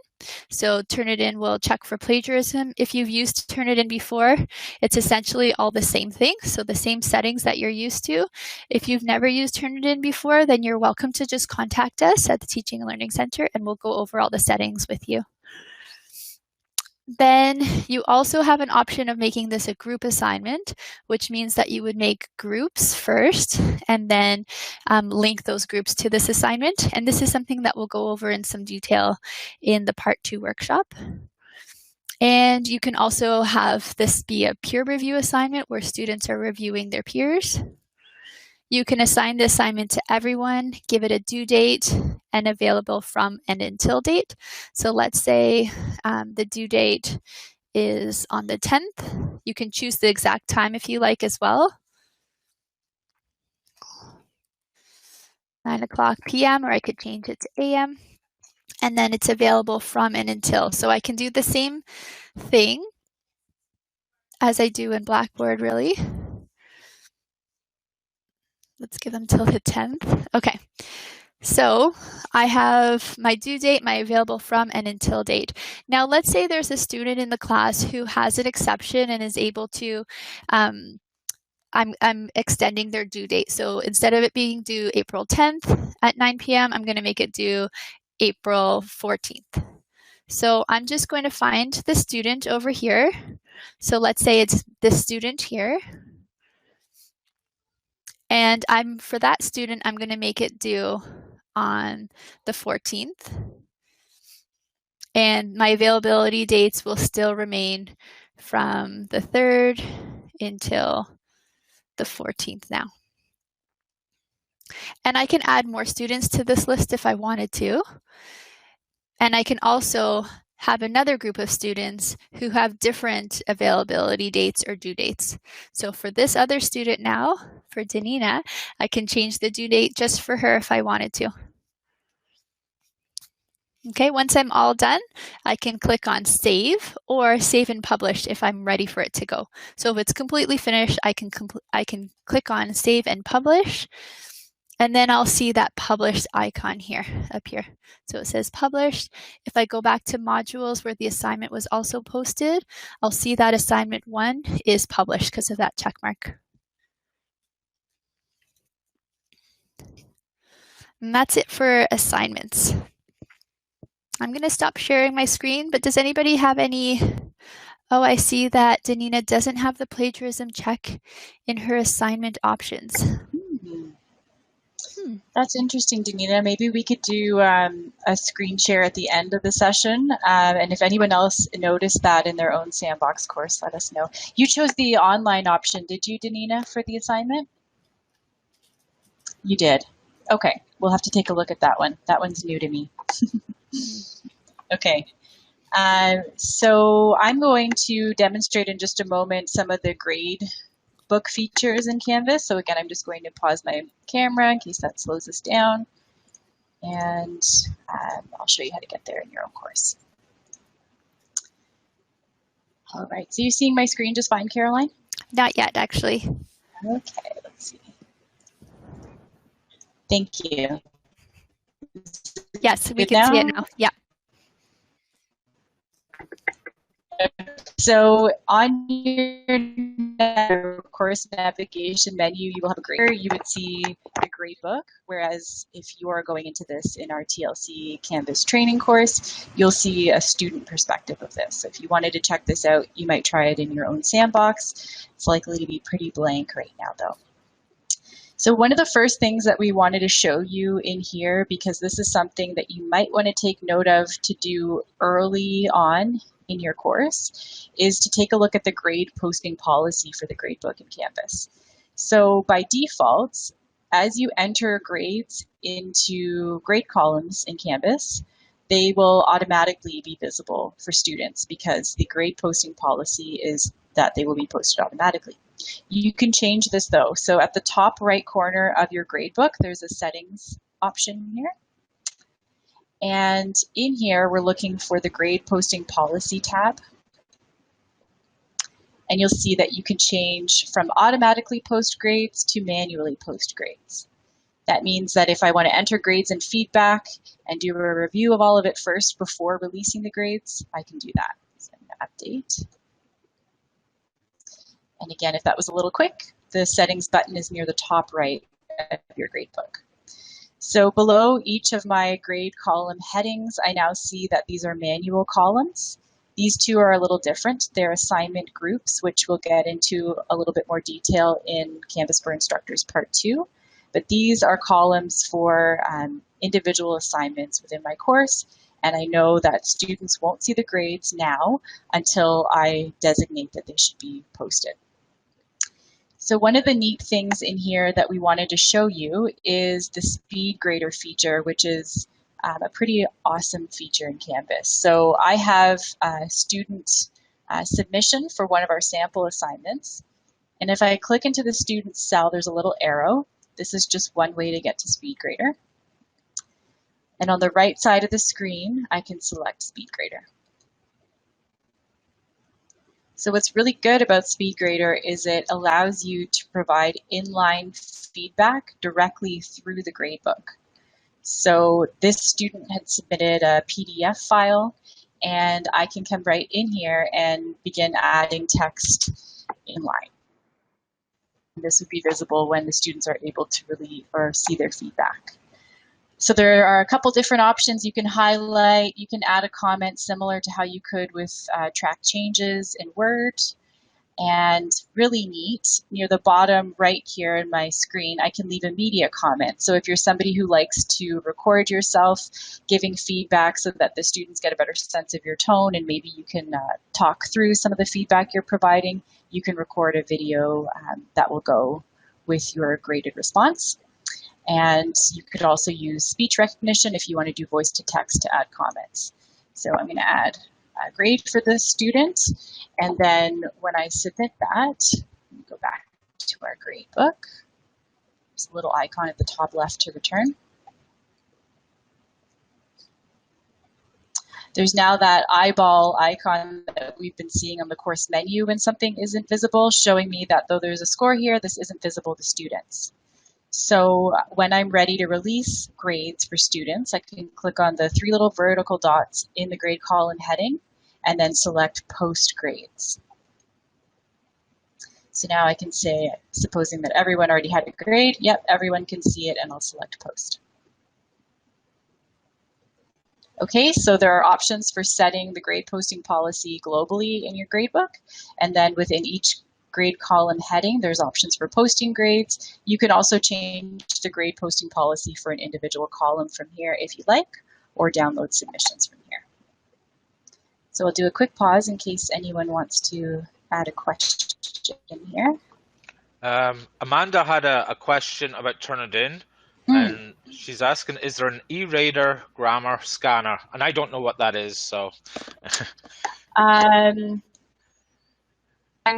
So Turnitin will check for plagiarism. If you've used Turnitin before, it's essentially all the same thing. So the same settings that you're used to. If you've never used Turnitin before, then you're welcome to just contact us at the Teaching and Learning Center and we'll go over all the settings with you. Then you also have an option of making this a group assignment, which means that you would make groups first and then link those groups to this assignment. And this is something that we'll go over in some detail in the Part 2 workshop. And you can also have this be a peer review assignment where students are reviewing their peers. You can assign the assignment to everyone, give it a due date, and available from and until date. So let's say the due date is on the 10th. You can choose the exact time if you like as well. 9:00 p.m. or I could change it to a.m. And then it's available from and until. So I can do the same thing as I do in Blackboard, really. Let's give them till the 10th. Okay. So I have my due date, my available from and until date. Now let's say there's a student in the class who has an exception and is able to, I'm extending their due date. So instead of it being due April 10th at 9 p.m., I'm going to make it due April 14th. So I'm just going to find the student over here. So let's say it's this student here. And for that student, I'm going to make it due on the 14th. And my availability dates will still remain from the 3rd until the 14th now. And I can add more students to this list if I wanted to. And I can also have another group of students who have different availability dates or due dates. So for this other student now, for Danina, I can change the due date just for her if I wanted to. Okay, once I'm all done, I can click on Save or Save and Publish if I'm ready for it to go. So if it's completely finished, I can click on Save and Publish, and then I'll see that Published icon here, up here. So it says Published. If I go back to Modules where the assignment was also posted, I'll see that Assignment 1 is published because of that check mark. And that's it for assignments. I'm going to stop sharing my screen, but does anybody have any? Oh, I see that Danina doesn't have the plagiarism check in her assignment options. That's interesting, Danina. Maybe we could do a screen share at the end of the session. And if anyone else noticed that in their own Sandbox course, let us know. You chose the online option, did you, Danina, for the assignment? You did. Okay, we'll have to take a look at that one. That one's new to me. Okay. So I'm going to demonstrate in just a moment some of the grade book features in Canvas. So again, I'm just going to pause my camera in case that slows us down. And I'll show you how to get there in your own course. All right, so you're seeing my screen just fine, Caroline? Not yet, actually. Okay, let's see. Thank you. Yes, we can see it now. Yeah. So on your course navigation menu, you will have a grade. You would see the grade book, whereas if you are going into this in our TLC Canvas training course, you'll see a student perspective of this. So if you wanted to check this out, you might try it in your own sandbox. It's likely to be pretty blank right now, though. So one of the first things that we wanted to show you in here, because this is something that you might want to take note of to do early on in your course, is to take a look at the grade posting policy for the gradebook in Canvas. So by default, as you enter grades into grade columns in Canvas, they will automatically be visible for students because the grade posting policy is that they will be posted automatically. You can change this though. So at the top right corner of your gradebook, there's a settings option here. And in here, we're looking for the grade posting policy tab. And you'll see that you can change from automatically post grades to manually post grades. That means that if I want to enter grades and feedback and do a review of all of it first before releasing the grades, I can do that. So I'm going to update. And again, if that was a little quick, the settings button is near the top right of your gradebook. So below each of my grade column headings, I now see that these are manual columns. These two are a little different. They're assignment groups, which we'll get into a little bit more detail in Canvas for Instructors Part 2. But these are columns for individual assignments within my course. And I know that students won't see the grades now until I designate that they should be posted. So one of the neat things in here that we wanted to show you is the speed grader feature, which is a pretty awesome feature in Canvas. So I have a student submission for one of our sample assignments. And if I click into the student cell, there's a little arrow. This is just one way to get to SpeedGrader. And on the right side of the screen, I can select SpeedGrader. So what's really good about SpeedGrader is it allows you to provide inline feedback directly through the gradebook. So this student had submitted a PDF file, and I can come right in here and begin adding text inline. This would be visible when the students are able to really or see their feedback. So there are a couple different options. You can highlight, you can add a comment similar to how you could with track changes in Word. And really neat, near the bottom right here in my screen, I can leave a media comment. So if you're somebody who likes to record yourself giving feedback so that the students get a better sense of your tone and maybe you can talk through some of the feedback you're providing, you can record a video that will go with your graded response. And you could also use speech recognition if you want to do voice to text to add comments. So I'm going to add a grade for the student. And then when I submit that, go back to our grade book. There's a little icon at the top left to return. There's now that eyeball icon that we've been seeing on the course menu when something isn't visible, showing me that though there's a score here, this isn't visible to students. So when I'm ready to release grades for students, I can click on the three little vertical dots in the grade column heading and then select Post Grades. So now I can say, supposing that everyone already had a grade, yep, everyone can see it, and I'll select Post. Okay, so there are options for setting the grade posting policy globally in your gradebook, and then within each grade column heading, there's options for posting grades. You can also change the grade posting policy for an individual column from here if you like, or download submissions from here. So I'll do a quick pause in case anyone wants to add a question here. Amanda had a question about Turnitin, and she's asking, is there an e-reader grammar scanner? And I don't know what that is, so.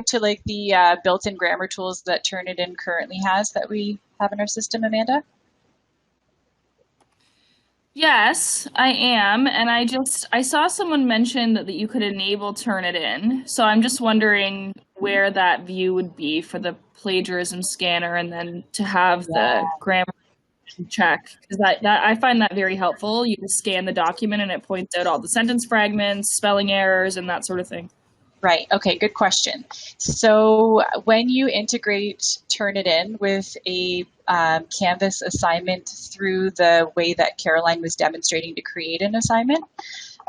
To like the built-in grammar tools that Turnitin currently has that we have in our system, Amanda? Yes, I am, and I saw someone mention that you could enable Turnitin, so I'm just wondering where that view would be for the plagiarism scanner, and then to have the grammar check, because that I find that very helpful. You just scan the document and it points out all the sentence fragments, spelling errors, and that sort of thing. Right. Okay, good question. So when you integrate Turnitin with a Canvas assignment through the way that Caroline was demonstrating to create an assignment,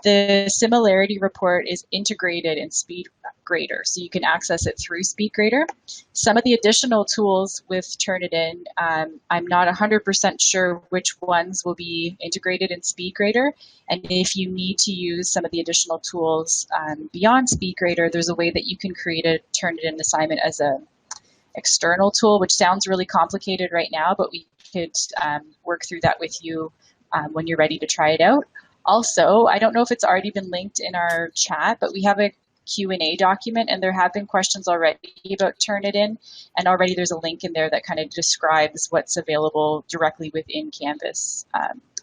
the similarity report is integrated in SpeedGrader, so you can access it through SpeedGrader. Some of the additional tools with Turnitin, I'm not 100% sure which ones will be integrated in SpeedGrader, and if you need to use some of the additional tools beyond SpeedGrader, there's a way that you can create a Turnitin assignment as an external tool, which sounds really complicated right now, but we could work through that with you when you're ready to try it out. Also, I don't know if it's already been linked in our chat, but we have a Q&A document, and there have been questions already about Turnitin, and already there's a link in there that kind of describes what's available directly within Canvas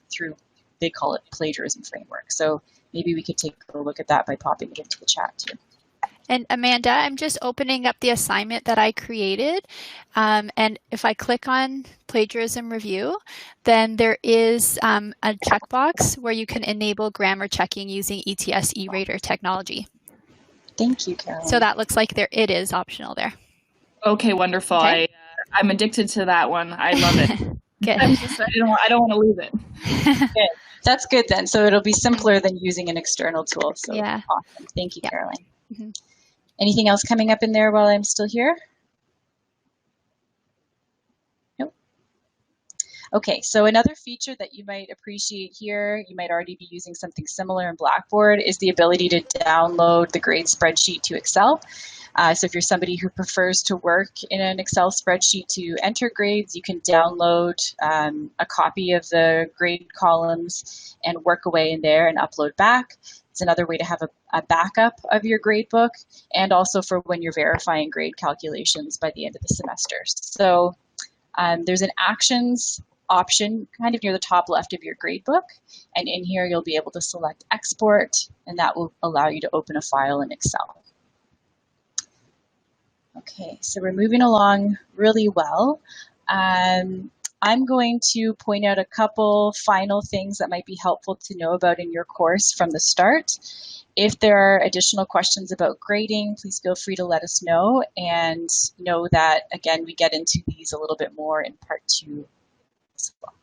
through, they call it Plagiarism Framework. So maybe we could take a look at that by popping it into the chat too. And Amanda, I'm just opening up the assignment that I created. And if I click on Plagiarism Review, then there is a checkbox where you can enable grammar checking using ETS e-reader technology. Thank you, Caroline. So that looks like it is optional there. Okay, wonderful. Okay. I'm addicted to that one. I love it. Good. I don't want to lose it. Good. That's good then. So it'll be simpler than using an external tool. So yeah. Awesome. Thank you, Caroline. Mm-hmm. Anything else coming up in there while I'm still here? Nope. Okay, so another feature that you might appreciate here, you might already be using something similar in Blackboard, is the ability to download the grade spreadsheet to Excel. So if you're somebody who prefers to work in an Excel spreadsheet to enter grades, you can download a copy of the grade columns and work away in there and upload back. It's another way to have a backup of your grade book, and also for when you're verifying grade calculations by the end of the semester. So there's an actions option kind of near the top left of your gradebook, and in here you'll be able to select export, and that will allow you to open a file in Excel. Okay, so we're moving along really well. I'm going to point out a couple final things that might be helpful to know about in your course from the start. If there are additional questions about grading, please feel free to let us know, and know that, again, we get into these a little bit more in part 2 as well.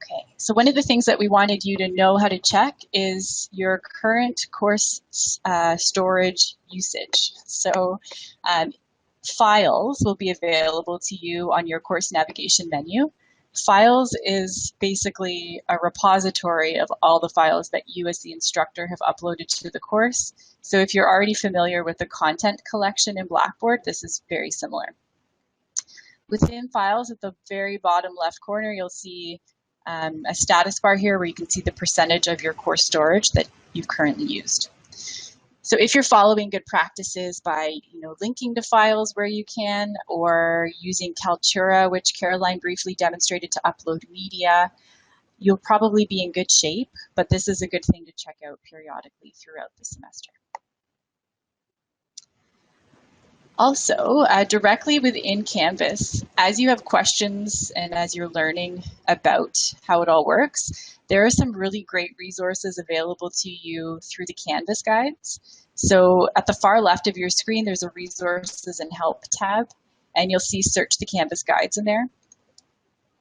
Okay, so one of the things that we wanted you to know how to check is your current course storage usage. So files will be available to you on your course navigation menu. Files is basically a repository of all the files that you as the instructor have uploaded to the course. So if you're already familiar with the content collection in Blackboard, this is very similar. Within files, at the very bottom left corner, you'll see a status bar here where you can see the percentage of your course storage that you've currently used. So if you're following good practices by linking to files where you can, or using Kaltura, which Caroline briefly demonstrated to upload media, you'll probably be in good shape, but this is a good thing to check out periodically throughout the semester. Also, directly within Canvas, as you have questions and as you're learning about how it all works, there are some really great resources available to you through the Canvas guides. So at the far left of your screen, there's a Resources and Help tab, and you'll see Search the Canvas guides in there.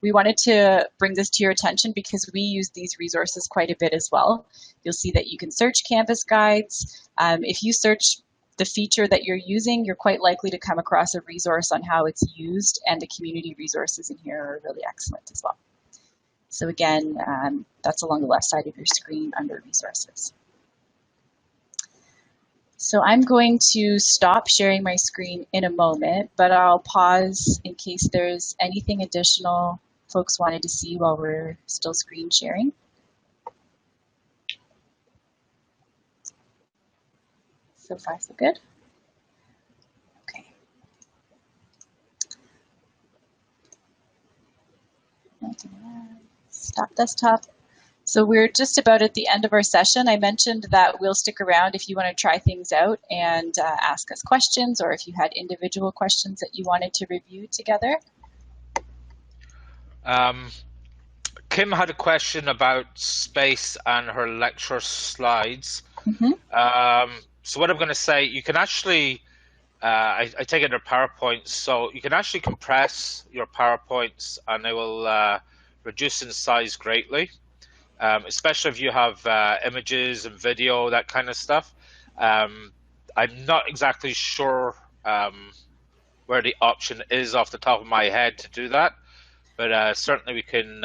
We wanted to bring this to your attention because we use these resources quite a bit as well. You'll see that you can search Canvas guides. If you search the feature that you're using, you're quite likely to come across a resource on how it's used, and the community resources in here are really excellent as well. So again, that's along the left side of your screen under Resources. So I'm going to stop sharing my screen in a moment, but I'll pause in case there's anything additional folks wanted to see while we're still screen sharing. So far, so good. Okay. Stop desktop. So we're just about at the end of our session. I mentioned that we'll stick around if you want to try things out and ask us questions, or if you had individual questions that you wanted to review together. Kim had a question about space and her lecture slides. So what I'm going to say, you can actually, I take it they're PowerPoints, so you can actually compress your PowerPoints and they will reduce in size greatly, especially if you have images and video, that kind of stuff. I'm not exactly sure where the option is off the top of my head to do that, but certainly we can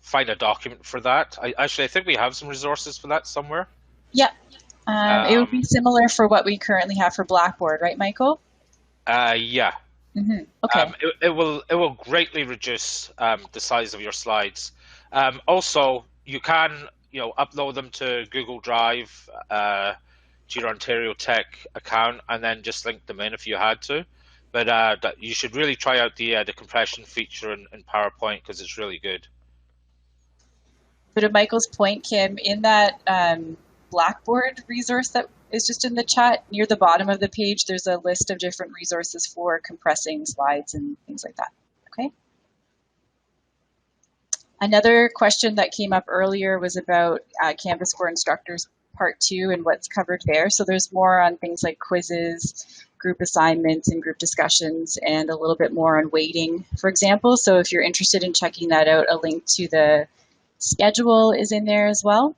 find a document for that. I think we have some resources for that somewhere. Yeah, it would be similar for what we currently have for Blackboard, right, Michael? Yeah. Okay. It will greatly reduce the size of your slides. Also, you can upload them to Google Drive to your Ontario Tech account, and then just link them in if you had to. But you should really try out the compression feature in PowerPoint, because it's really good. But to Michael's point, Kim, in that Blackboard resource that is just in the chat, near the bottom of the page, there's a list of different resources for compressing slides and things like that. Okay. Another question that came up earlier was about Canvas for Instructors Part 2 and what's covered there. So there's more on things like quizzes, group assignments, and group discussions, and a little bit more on weighting, for example. So if you're interested in checking that out, a link to the schedule is in there as well.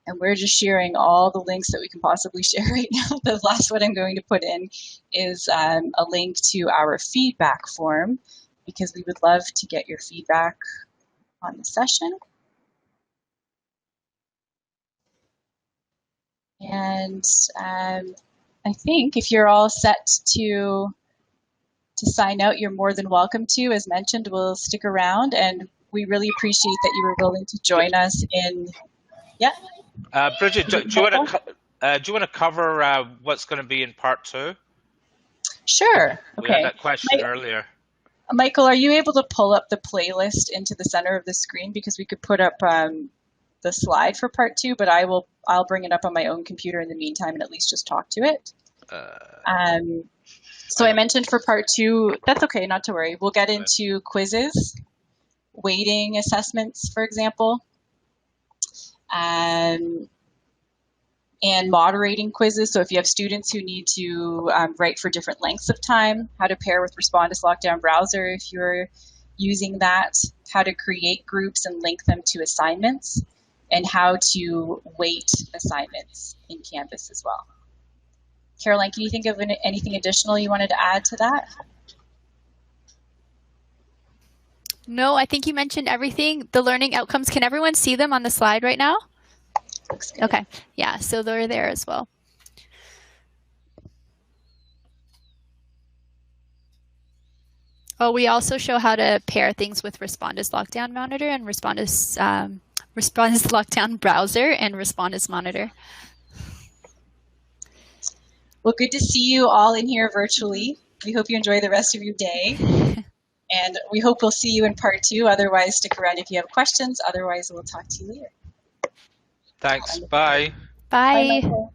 And we're just sharing all the links that we can possibly share right now. The last one I'm going to put in is a link to our feedback form, because we would love to get your feedback on the session. And I think if you're all set to sign out, you're more than welcome to. As mentioned, we'll stick around, and we really appreciate that you were willing to join us in, yeah. Bridget, do you want to cover what's going to be in part 2? Sure. We Okay. had that question earlier. Michael, are you able to pull up the playlist into the center of the screen? Because we could put up the slide for part 2, but I'll bring it up on my own computer in the meantime and at least just talk to it. So I mentioned for part 2, that's okay, not to worry. We'll get into quizzes, weighting assessments, for example, and moderating quizzes. So if you have students who need to write for different lengths of time, how to pair with Respondus Lockdown Browser if you're using that, how to create groups and link them to assignments, and how to weight assignments in Canvas as well. Caroline, can you think of anything additional you wanted to add to that? No, I think you mentioned everything. The learning outcomes, can everyone see them on the slide right now? Looks good. Okay, yeah, so they're there as well. Oh, we also show how to pair things with Respondus Lockdown Monitor and Respondus Lockdown Browser and Respondus Monitor. Well, good to see you all in here virtually. We hope you enjoy the rest of your day. And we hope we'll see you in part 2. Otherwise, stick around if you have questions. Otherwise, we'll talk to you later. Thanks. Bye. Bye. Bye, Michael.